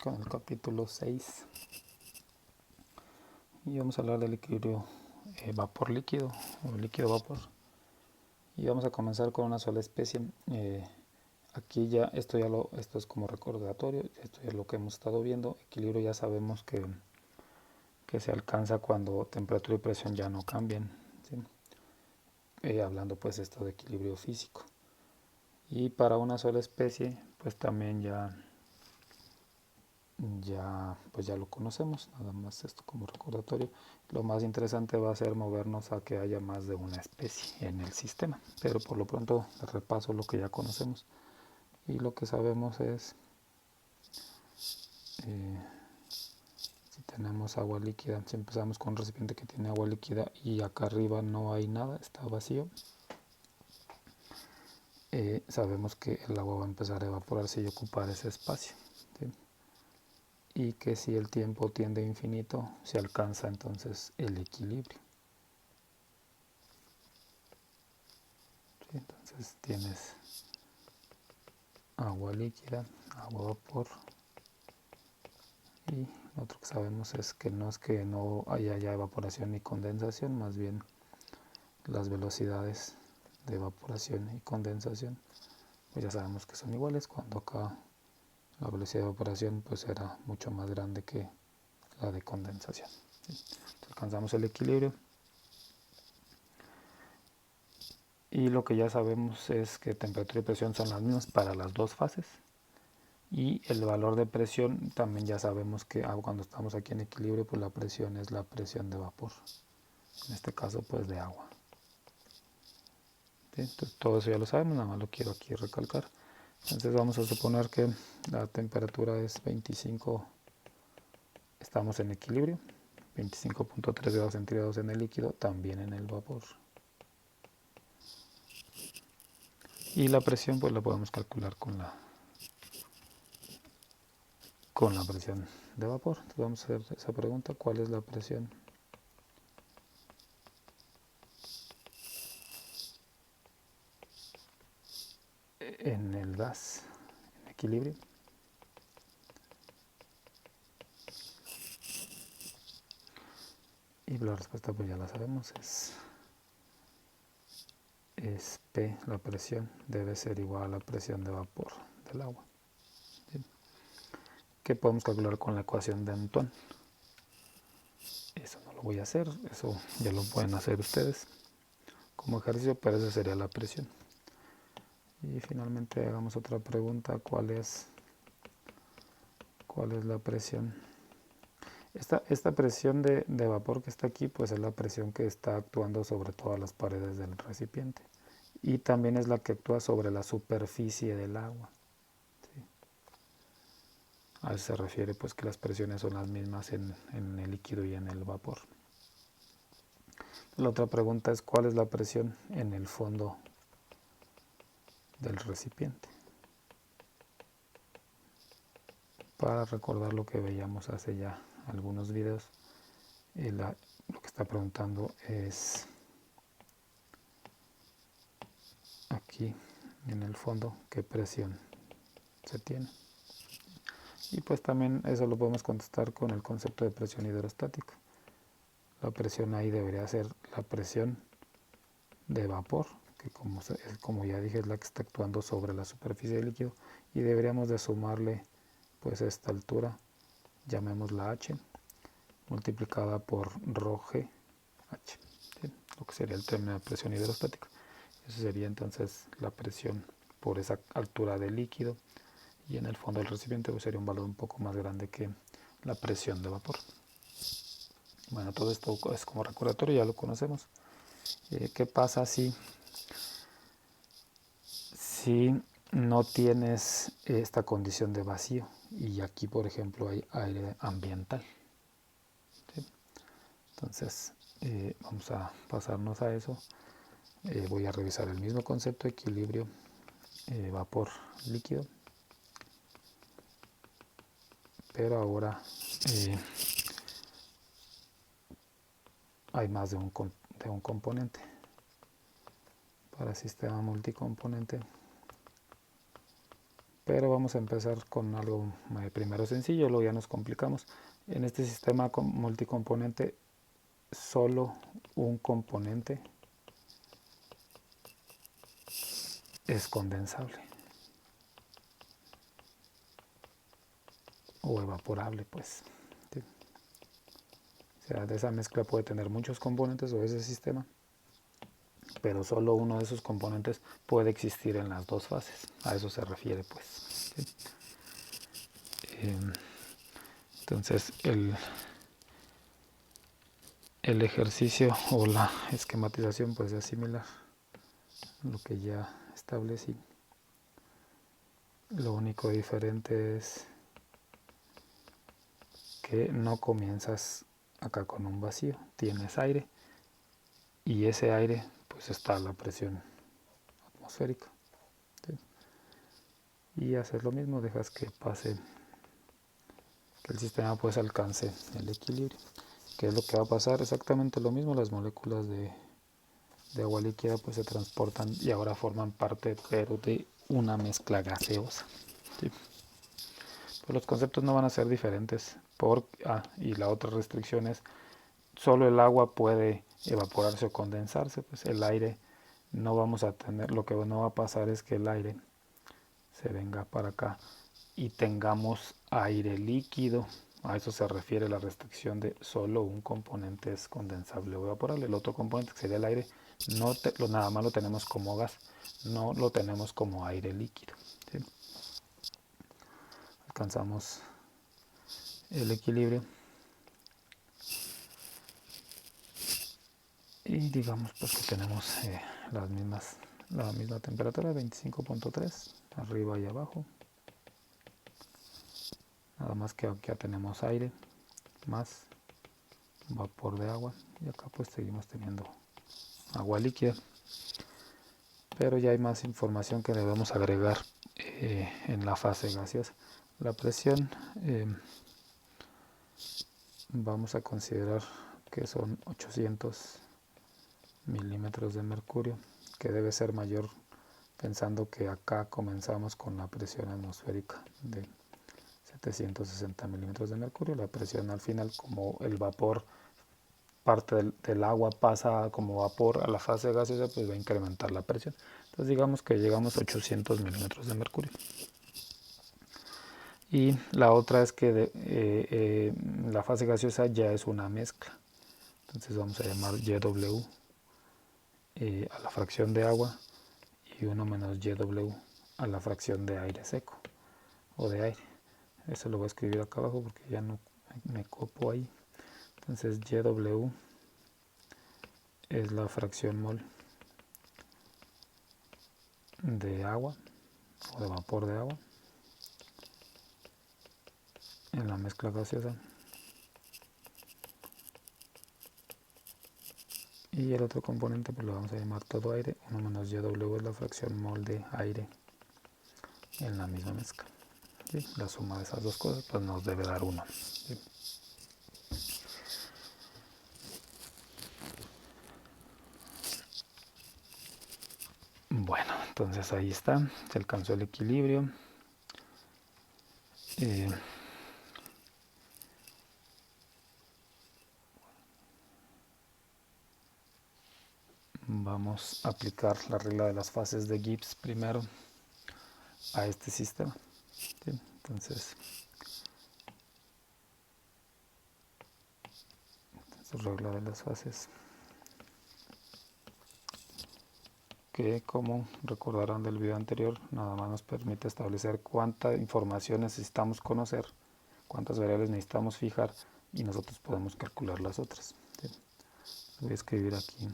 Con el capítulo 6 y vamos a hablar del equilibrio vapor líquido o líquido vapor, y vamos a comenzar con una sola especie. Aquí ya esto es como recordatorio, esto es lo que hemos estado viendo. Equilibrio ya sabemos que se alcanza cuando temperatura y presión ya no cambian, ¿sí? Hablando pues esto de equilibrio físico, y para una sola especie pues también pues ya lo conocemos, nada más esto como recordatorio. Lo más interesante va a ser movernos a que haya más de una especie en el sistema, pero por lo pronto repaso lo que ya conocemos. Y lo que sabemos es, si tenemos agua líquida, si empezamos con un recipiente que tiene agua líquida y acá arriba no hay nada, está vacío, sabemos que el agua va a empezar a evaporarse y ocupar ese espacio, ¿sí? Y que si el tiempo tiende a infinito, se alcanza entonces el equilibrio. ¿Sí? Entonces tienes agua líquida, agua vapor, y lo otro que sabemos es que no haya ya evaporación ni condensación, más bien las velocidades de evaporación y condensación pues ya sabemos que son iguales, cuando acá la velocidad de evaporación pues era mucho más grande que la de condensación. ¿Sí? Entonces alcanzamos el equilibrio, y lo que ya sabemos es que temperatura y presión son las mismas para las dos fases. Y el valor de presión también ya sabemos que cuando estamos aquí en equilibrio, pues la presión es la presión de vapor, en este caso pues de agua. ¿Sí? Entonces todo eso ya lo sabemos, nada más lo quiero aquí recalcar. Entonces vamos a suponer que la temperatura es 25, estamos en equilibrio, 25.3 grados centígrados en el líquido, también en el vapor. Y la presión pues la podemos calcular con la presión de vapor. Entonces vamos a hacer esa pregunta: ¿cuál es la presión en el gas en equilibrio? Y la respuesta pues ya la sabemos, es P, la presión debe ser igual a la presión de vapor del agua. Bien. ¿Qué podemos calcular con la ecuación de Antoine? Eso no lo voy a hacer, eso ya lo pueden hacer ustedes como ejercicio, pero esa sería la presión. Y finalmente hagamos otra pregunta: ¿cuál es la presión? Esta presión de vapor que está aquí pues es la presión que está actuando sobre todas las paredes del recipiente, y también es la que actúa sobre la superficie del agua. ¿Sí? A eso se refiere pues que las presiones son las mismas en el líquido y en el vapor. La otra pregunta es: ¿cuál es la presión en el fondo del recipiente? Para recordar lo que veíamos hace ya algunos videos, lo que está preguntando es aquí en el fondo qué presión se tiene. Y pues también eso lo podemos contestar con el concepto de presión hidrostática. La presión ahí debería ser la presión de vapor, que como ya dije es la que está actuando sobre la superficie del líquido, y deberíamos de sumarle pues esta altura, llamémosla h, multiplicada por ρg h, ¿sí? Lo que sería el término de presión hidrostática. Eso sería entonces la presión por esa altura del líquido, y en el fondo del recipiente pues sería un valor un poco más grande que la presión de vapor. Bueno, todo esto es como recordatorio, ya lo conocemos. ¿Qué pasa si no tienes esta condición de vacío y aquí por ejemplo hay aire ambiental? ¿Sí? Entonces vamos a pasarnos a eso. Voy a revisar el mismo concepto: equilibrio vapor líquido, pero ahora hay más de un componente. Para sistema multicomponente pero vamos a empezar con algo primero sencillo, luego ya nos complicamos. En este sistema multicomponente, solo un componente es condensable o evaporable, pues. ¿Sí? O sea, de esa mezcla puede tener muchos componentes o ese sistema, pero solo uno de esos componentes puede existir en las dos fases. A eso se refiere, pues. ¿Sí? Entonces, el ejercicio o la esquematización pues es similar a lo que ya establecí. Lo único diferente es que no comienzas acá con un vacío, tienes aire y ese aire pues está a la presión atmosférica. ¿Sí? Y haces lo mismo, dejas que pase, que el sistema pues alcance el equilibrio. ¿Qué es lo que va a pasar? Exactamente lo mismo, las moléculas de agua líquida pues se transportan y ahora forman parte pero de una mezcla gaseosa. ¿Sí? Pues los conceptos no van a ser diferentes. Y la otra restricción es solo el agua puede evaporarse o condensarse, pues el aire no vamos a tener, lo que no va a pasar es que el aire se venga para acá y tengamos aire líquido. A eso se refiere la restricción de solo un componente es condensable o evaporable. El otro componente, que sería el aire, nada más lo tenemos como gas, no lo tenemos como aire líquido. ¿Sí? Alcanzamos el equilibrio y digamos pues que tenemos la misma temperatura, 25.3 arriba y abajo, nada más que aquí ya tenemos aire más vapor de agua y acá pues seguimos teniendo agua líquida, pero ya hay más información que debemos agregar en la fase gaseosa. La presión vamos a considerar que son 800 milímetros de mercurio, que debe ser mayor, pensando que acá comenzamos con la presión atmosférica de 760 milímetros de mercurio. La presión al final, como el vapor, parte del agua pasa como vapor a la fase gaseosa, pues va a incrementar la presión. Entonces digamos que llegamos a 800 milímetros de mercurio. Y la otra es que la fase gaseosa ya es una mezcla. Entonces vamos a llamar YW a la fracción de agua y 1 menos YW a la fracción de aire seco o de aire. Eso lo voy a escribir acá abajo porque ya no me copo ahí. Entonces YW es la fracción mol de agua o de vapor de agua en la mezcla gaseosa. Y el otro componente pues lo vamos a llamar todo aire. 1 menos YW es la fracción mol de aire en la misma mezcla. ¿Sí? La suma de esas dos cosas pues nos debe dar 1. ¿Sí? Bueno, entonces ahí está, se alcanzó el equilibrio. Vamos a aplicar la regla de las fases de Gibbs primero a este sistema. ¿Sí? Entonces, regla de las fases, que como recordarán del video anterior, nada más nos permite establecer cuánta información necesitamos conocer, cuántas variables necesitamos fijar y nosotros podemos calcular las otras. ¿Sí? Voy a escribir aquí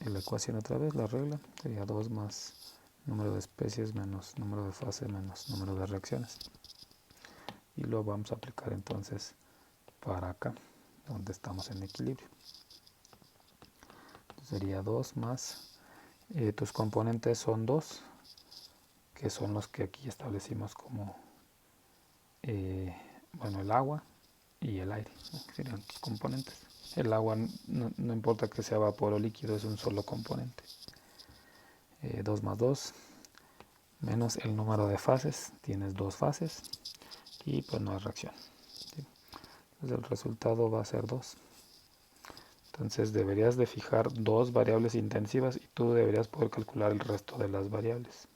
en la ecuación otra vez, la regla sería 2 más número de especies menos número de fase menos número de reacciones. Y lo vamos a aplicar entonces para acá, donde estamos en equilibrio. Entonces sería 2 más, tus componentes son 2, que son los que aquí establecimos como, bueno, el agua y el aire, ¿no? Serían tus componentes. El agua no importa que sea vapor o líquido, es un solo componente. 2 más 2 menos el número de fases, tienes 2 fases y pues no hay reacción, ¿sí? Entonces el resultado va a ser 2. Entonces deberías de fijar 2 variables intensivas y tú deberías poder calcular el resto de las variables.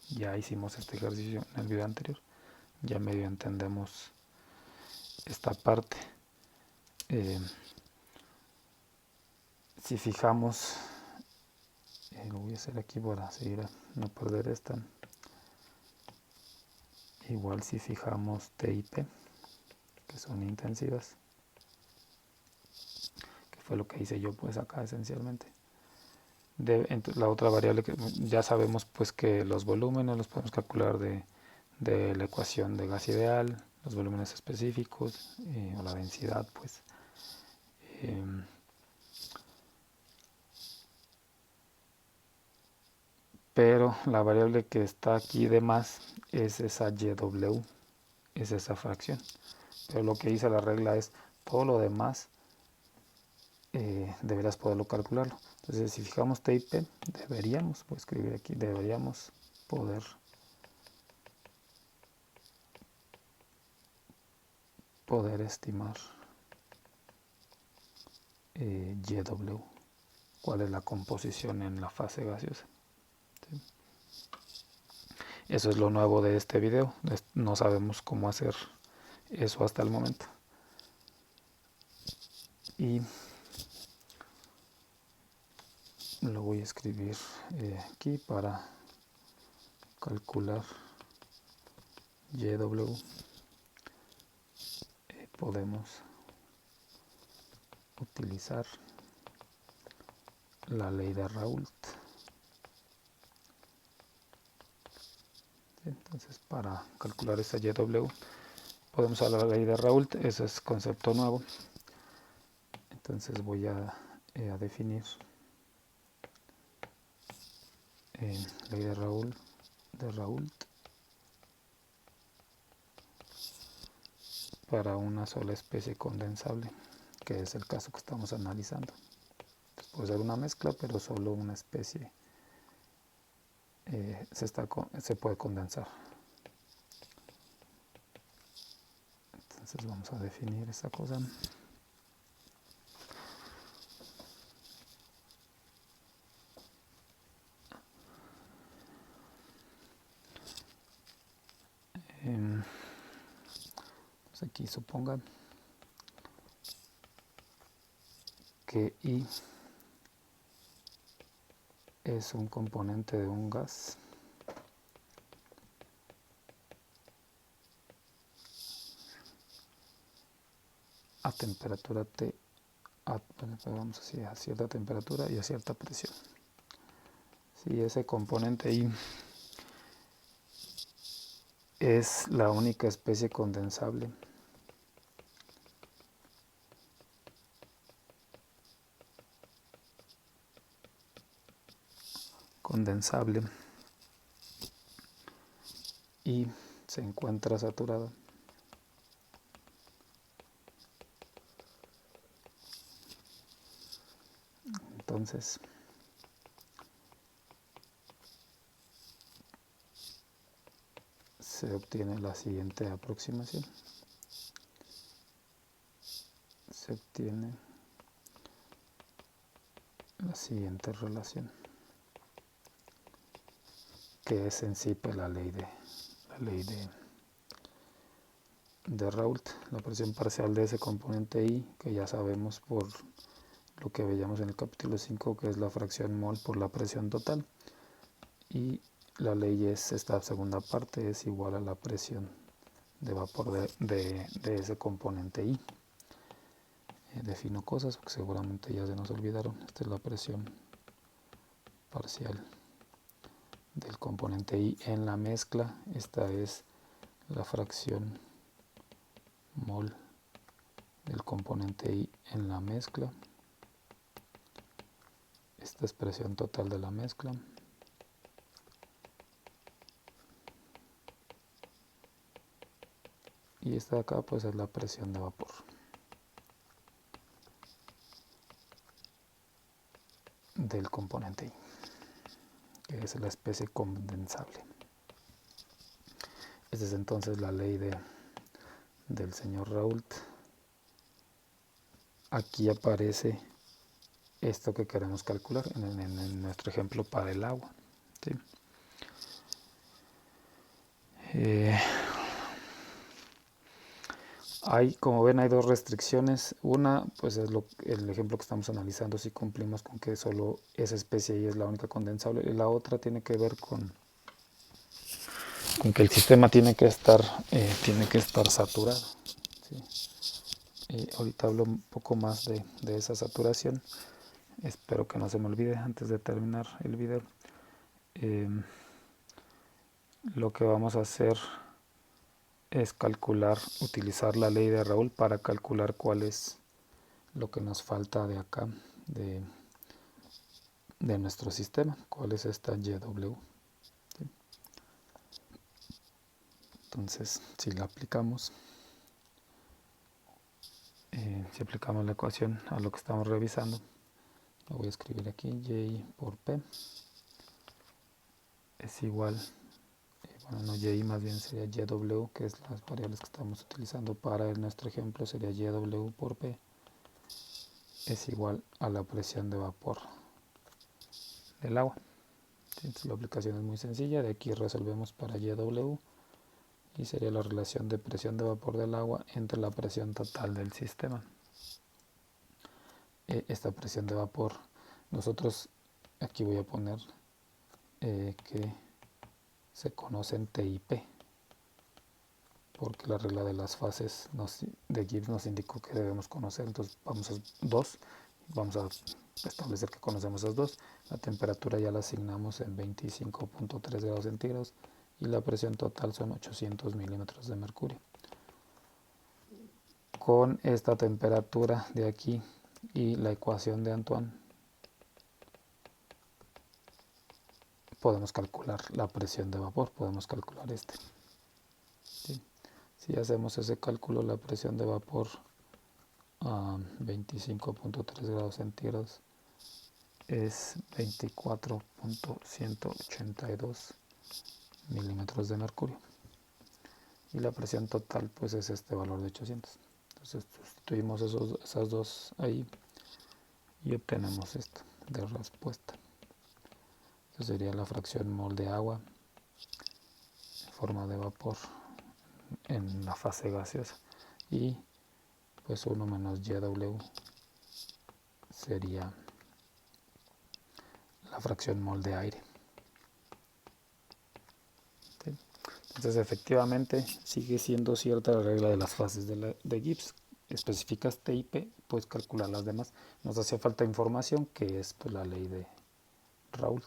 Ya hicimos este ejercicio en el video anterior, ya medio entendemos esta parte. Si fijamos, lo voy a hacer aquí para seguir a no perder esta. Igual si fijamos T y P, que son intensivas, que fue lo que hice yo pues acá esencialmente. La otra variable que ya sabemos pues que los volúmenes los podemos calcular de la ecuación de gas ideal, los volúmenes específicos o la densidad pues. Pero la variable que está aquí de más es esa YW, es esa fracción. Pero lo que dice la regla es todo lo demás deberías poderlo calcularlo. Entonces si fijamos T y P, deberíamos, voy a escribir aquí, deberíamos poder estimar YW, cuál es la composición en la fase gaseosa. ¿Sí? Eso es lo nuevo de este video, no sabemos cómo hacer eso hasta el momento. Y lo voy a escribir aquí para calcular YW. Podemos utilizar la ley de Raoult. Entonces para calcular esa YW podemos usar la ley de Raoult, ese es concepto nuevo. Entonces voy a definir ley de Raoult para una sola especie condensable, que es el caso que estamos analizando. Entonces puede ser una mezcla, pero solo una especie se puede condensar. Entonces vamos a definir esa cosa. Pues aquí supongan que I es un componente de un gas a temperatura T, vamos así, a cierta temperatura y a cierta presión. Si ese componente I es la única especie condensable y se encuentra saturada, entonces se obtiene la siguiente aproximación. Se obtiene la siguiente relación, que es en sí pues, la ley de Raoult, la presión parcial de ese componente I, que ya sabemos por lo que veíamos en el capítulo 5, que es la fracción mol por la presión total, y la ley es esta segunda parte, es igual a la presión de vapor de ese componente I. Defino cosas porque seguramente ya se nos olvidaron. Esta es la presión parcial del componente I en la mezcla. Esta es la fracción mol del componente I en la mezcla. Esta es presión total de la mezcla. Y esta de acá pues es la presión de vapor del componente I, que que es la especie condensable. Esta es entonces la ley del señor Raoult. Aquí aparece esto que queremos calcular en nuestro ejemplo para el agua, ¿sí? Como ven, hay dos restricciones. Una, pues es el ejemplo que estamos analizando, si cumplimos con que solo esa especie ahí es la única condensable. Y la otra tiene que ver con que el sistema tiene que estar saturado, ¿sí? Ahorita hablo un poco más de esa saturación. Espero que no se me olvide antes de terminar el video. Lo que vamos a hacer es utilizar la ley de Raoult para calcular cuál es lo que nos falta de acá, de nuestro sistema, cuál es esta YW. ¿Sí? Entonces, si la aplicamos, si aplicamos la ecuación a lo que estamos revisando, lo voy a escribir aquí, Y por P es igual, bueno, no Y, más bien sería YW, que es las variables que estamos utilizando para nuestro ejemplo, sería YW por P, es igual a la presión de vapor del agua. Entonces la aplicación es muy sencilla, de aquí resolvemos para YW y sería la relación de presión de vapor del agua entre la presión total del sistema. Esta presión de vapor, nosotros aquí voy a poner que se conocen T y P, porque la regla de las fases de Gibbs nos indicó que debemos conocer. Entonces vamos a establecer que conocemos esas dos. La temperatura ya la asignamos en 25.3 grados centígrados y la presión total son 800 milímetros de mercurio. Con esta temperatura de aquí y la ecuación de Antoine podemos calcular la presión de vapor, podemos calcular ¿sí? Si hacemos ese cálculo, la presión de vapor a 25.3 grados centígrados es 24.182 milímetros de mercurio y la presión total pues es este valor de 800. Entonces sustituimos esas dos ahí y obtenemos esto de respuesta. Esto sería la fracción mol de agua en forma de vapor en la fase gaseosa y pues 1 menos YW sería la fracción mol de aire. ¿Sí? Entonces efectivamente sigue siendo cierta la regla de las fases de Gibbs. Especificas T y P, puedes calcular las demás. Nos hacía falta información que es pues, la ley de Raoult,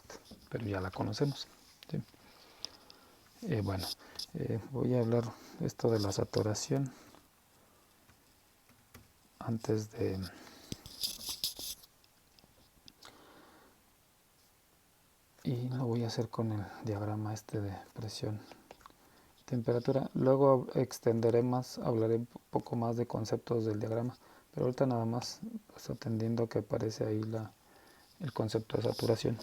pero ya la conocemos. ¿Sí? Bueno, voy a hablar esto de la saturación antes de y lo voy a hacer con el diagrama de presión temperatura. Luego extenderé más, hablaré un poco más de conceptos del diagrama, pero ahorita nada más pues, atendiendo que aparece ahí el concepto de saturación.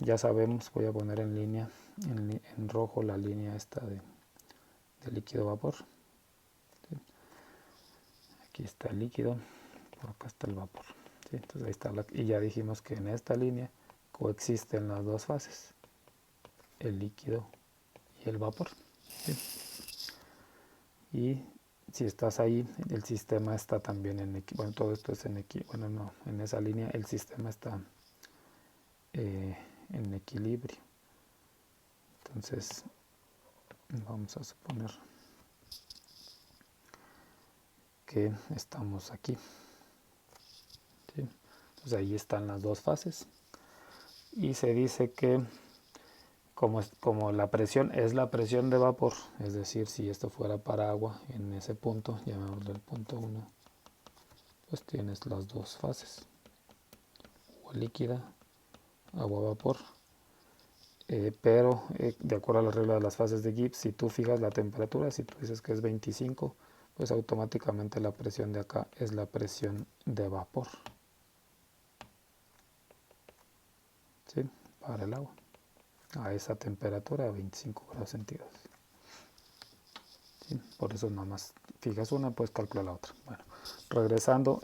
Ya sabemos, voy a poner en línea, en rojo la línea esta de líquido vapor. ¿Sí? Aquí está el líquido, por acá está el vapor. ¿Sí? Entonces ahí está y ya dijimos que en esta línea coexisten las dos fases, el líquido y el vapor. ¿Sí? Y si estás ahí, el sistema está también bueno, todo esto es bueno, no, en esa línea el sistema está en equilibrio. Entonces, vamos a suponer que estamos aquí. ¿Sí? Entonces ahí están las dos fases. Y se dice que como la presión es la presión de vapor, es decir, si esto fuera para agua, en ese punto, llamémosle el punto 1, pues tienes las dos fases, agua líquida, agua-vapor, pero de acuerdo a la regla de las fases de Gibbs, si tú fijas la temperatura, si tú dices que es 25, pues automáticamente la presión de acá es la presión de vapor. ¿Sí? para el agua a esa temperatura, a 25 grados centígrados. ¿Sí? Por eso nada más fijas una, puedes calcular la otra. Bueno, regresando,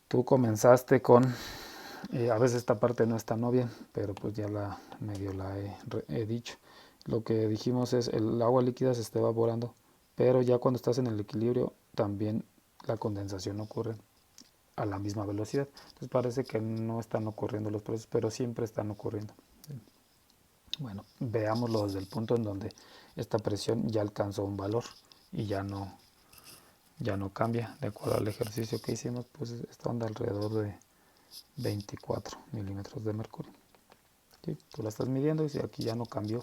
tú comenzaste con, a veces esta parte no está no bien, pero pues ya medio la he dicho. Lo que dijimos es el agua líquida se está evaporando, pero ya cuando estás en el equilibrio también la condensación ocurre a la misma velocidad. Entonces parece que no están ocurriendo los procesos, pero siempre están ocurriendo. Bueno, veámoslo desde el punto en donde esta presión ya alcanzó un valor y ya no cambia. De acuerdo al ejercicio que hicimos, pues esto anda alrededor de 24 milímetros de mercurio. ¿Sí? Tú la estás midiendo y aquí ya no cambió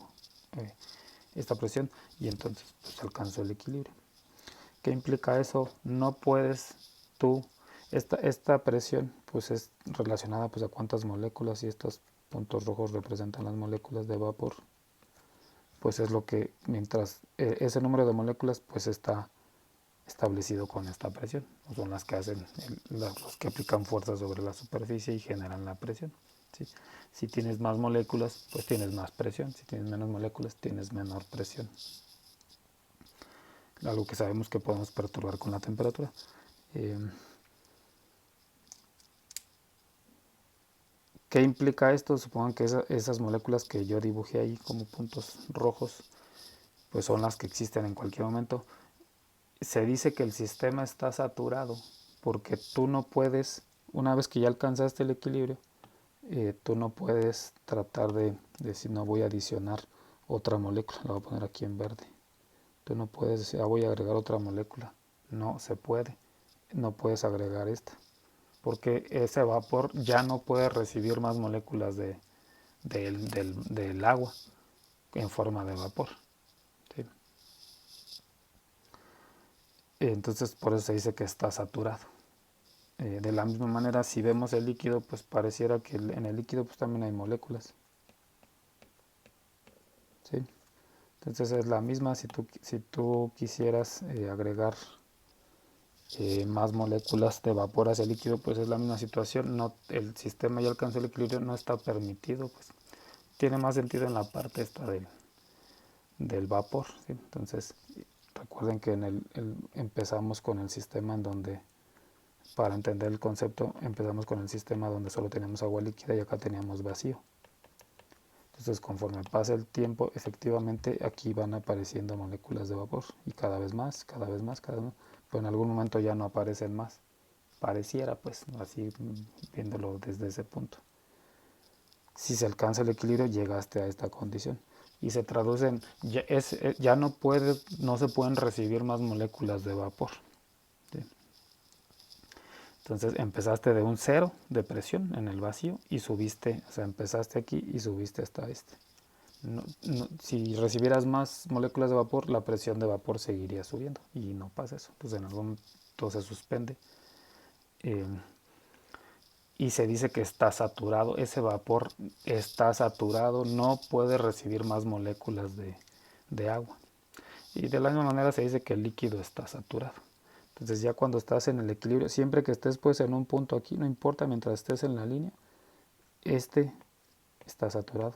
esta presión y entonces pues alcanzó el equilibrio. ¿Qué implica eso? No puedes tú, esta presión pues es relacionada pues a cuántas moléculas, y estos puntos rojos representan las moléculas de vapor, pues es lo que mientras ese número de moléculas pues está establecido con esta presión, son las que hacen los que aplican fuerza sobre la superficie y generan la presión. ¿Sí? Si tienes más moléculas, pues tienes más presión. Si tienes menos moléculas, tienes menor presión. Algo que sabemos que podemos perturbar con la temperatura. ¿Qué implica esto? Supongan que esas moléculas que yo dibujé ahí como puntos rojos, pues son las que existen en cualquier momento. Se dice que el sistema está saturado porque tú no puedes, una vez que ya alcanzaste el equilibrio, tú no puedes tratar de decir no voy a adicionar otra molécula, la voy a poner aquí en verde. Tú no puedes decir voy a agregar otra molécula, no se puede, no puedes agregar esta, porque ese vapor ya no puede recibir más moléculas del agua en forma de vapor. ¿Sí? Entonces por eso se dice que está saturado. De la misma manera, si vemos el líquido, pues pareciera que en el líquido pues también hay moléculas. ¿Sí? Entonces es la misma, si tú quisieras agregar más moléculas de vapor hacia el líquido, pues es la misma situación. No, el sistema ya alcanzó el equilibrio, no está permitido. Pues tiene más sentido en la parte esta del vapor. ¿Sí? Entonces recuerden que empezamos con el sistema en donde, para entender el concepto, empezamos con el sistema donde solo teníamos agua líquida y acá teníamos vacío. Entonces conforme pasa el tiempo, efectivamente aquí van apareciendo moléculas de vapor y cada vez más, cada vez más, cada vez más. Pero en algún momento ya no aparecen más. Pareciera, pues, así viéndolo desde ese punto. Si se alcanza el equilibrio, llegaste a esta condición. Y se traduce en, ya no se pueden recibir más moléculas de vapor. ¿Sí? Entonces empezaste de un 0 de presión en el vacío y subiste, o sea, empezaste aquí y subiste hasta este. Si recibieras más moléculas de vapor, la presión de vapor seguiría subiendo y no pasa eso. Entonces en algún momento se suspende y se dice que está saturado. Ese vapor está saturado, no puede recibir más moléculas de agua. Y de la misma manera se dice que el líquido está saturado. Entonces ya cuando estás en el equilibrio, siempre que estés pues en un punto aquí, no importa, mientras estés en la línea, este está saturado,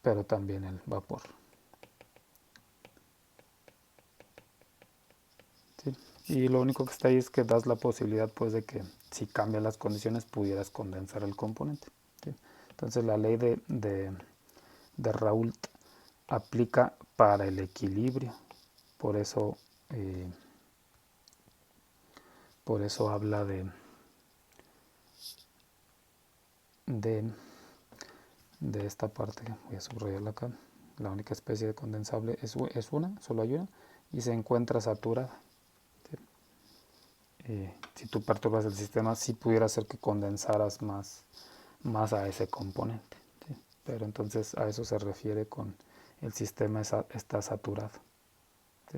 pero también el vapor. ¿Sí? Y lo único que está ahí es que das la posibilidad pues de que si cambian las condiciones pudieras condensar el componente. ¿Sí? Entonces la ley de Raoult aplica para el equilibrio, por eso habla de esta parte. Voy a subrayarla acá. La única especie de condensable es una, solo hay una, y se encuentra saturada. ¿Sí? Si tú perturbas el sistema, sí pudiera ser que condensaras más a ese componente. ¿Sí? Pero entonces a eso se refiere con el sistema está saturado. ¿Sí?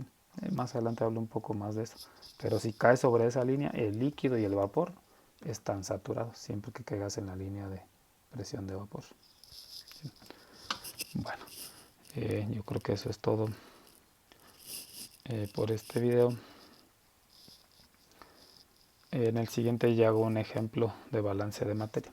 Más adelante hablo un poco más de eso. Pero si caes sobre esa línea, el líquido y el vapor están saturados, siempre que caigas en la línea de presión de vapor. ¿Sí? Bueno, yo creo que eso es todo por este video. En el siguiente ya hago un ejemplo de balance de materia.